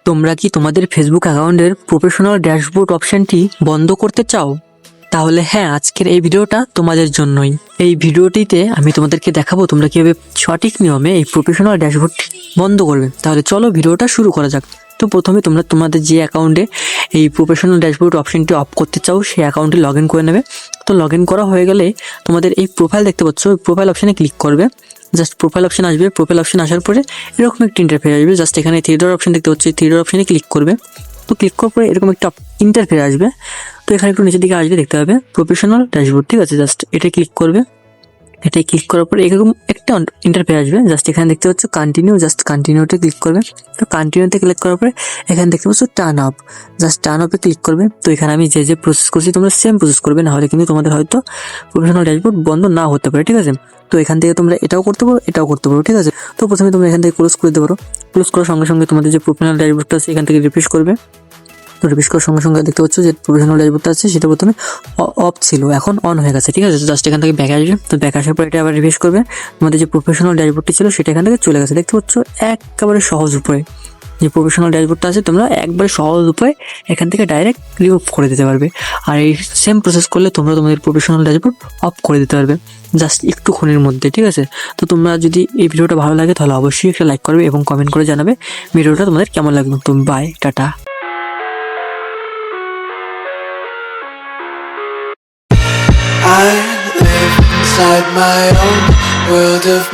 তোমরা কি তোমাদের ফেসবুক অ্যাকাউন্টের প্রফেশনাল ড্যাশবোর্ড অপশনটি বন্ধ করতে চাও? তাহলে হ্যাঁ, আজকের এই ভিডিওটা তোমাদের জন্যই। এই ভিডিওটিতে আমি তোমাদেরকে দেখাবো তোমরা কিভাবে সঠিক নিয়মে এই প্রফেশনাল ড্যাশবোর্ডটি বন্ধ করবে। তাহলে চলো ভিডিওটা শুরু করা যাক। তো প্রথমে তোমরা তোমাদের যে অ্যাকাউন্টে এই প্রফেশনাল ড্যাশবোর্ড অপশনটি অফ করতে চাও সেই অ্যাকাউন্টে লগ ইন করে নেবে। তো লগ ইন করা হয়ে গেলে তোমাদের এই প্রোফাইল দেখতে পাচ্ছ, ওই প্রোফাইল অপশানে ক্লিক করবে। জাস্ট প্রোফাইল অপশন আসবে, প্রোফাইল অপশন আসার পরে এরকম একটা ইন্টারফেস আসবে। জাস্ট এখানে থ্রি ডট অপশন দেখতে পাচ্ছি, থ্রি ডট অপশনে ক্লিক করবে। তো ক্লিক করার পরে এরকম একটা ইন্টারফেস আসবে। তো এখানে একটু নিচের দিকে আসবে, দেখতে পাবে প্রফেশনাল ড্যাশবোর্ড, ঠিক আছে। জাস্ট এটা ক্লিক করবে। এটাই ক্লিক করার পরে এরকম একটা ইন্টারফেস আসবে। জাস্ট এখানে দেখতে পাচ্ছ কন্টিনিউ, জাস্ট কন্টিনিউতে ক্লিক করবে। তো কন্টিনিউতে ক্লিক করার পরে এখানে দেখতে পাচ্ছ টার্ন আপ, জাস্ট টার্ন আপে ক্লিক করবে। তো এখানে আমি যে প্রসেস করছি তোমরা সেম প্রসেস করবে, না হলে কিন্তু তোমাদের হয়তো প্রফেশনাল ড্যাশবোর্ড বন্ধ না হতে পারে, ঠিক আছে। তো এখান থেকে তোমরা এটাও করতে পারো, এটাও করতে পারো, ঠিক আছে। তো প্রথমে তোমরা এখান থেকে ক্লোজ করে দিতে পারো। ক্লোজ করার সঙ্গে সঙ্গে তোমাদের যে প্রফেশনাল ড্যাশবোর্ডটা আছে এখান থেকে রিফ্রেশ করবে। তো রিফ্রেশ করার সঙ্গে সঙ্গে দেখতে পাচ্ছ যে প্রফেশনাল ড্যাশবোর্ডটা আছে সেটা প্রথমে অফ ছিল, এখন অন হয়ে গেছে, ঠিক আছে। জাস্ট এখান থেকে ব্যাক আসবে। তো ব্যাক আসার পর এটা আবার রিফ্রেশ করবে। তোমাদের যে প্রফেশনাল ড্যাশবোর্ডটি ছিল সেটা এখান থেকে চলে গেছে, দেখতে পাচ্ছ। একেবারে সহজ উপায়, যে প্রফেশনাল ড্যাশবোর্ডটা আছে তোমরা একবারে সহজ উপায় এখান থেকে ডাইরেক্ট রিমুভ করে দিতে পারবে। আর এই সেম প্রসেস করলে তোমরা তোমাদের প্রফেশনাল ড্যাশবোর্ড অফ করে দিতে পারবে জাস্ট একটুক্ষণের মধ্যে, ঠিক আছে। তো তোমরা যদি এই ভিডিওটা ভালো লাগে তাহলে অবশ্যই একটা লাইক করবে এবং কমেন্ট করে জানাবে ভিডিওটা তোমাদের কেমন লাগলো। তো bye, tata. I live inside my own world of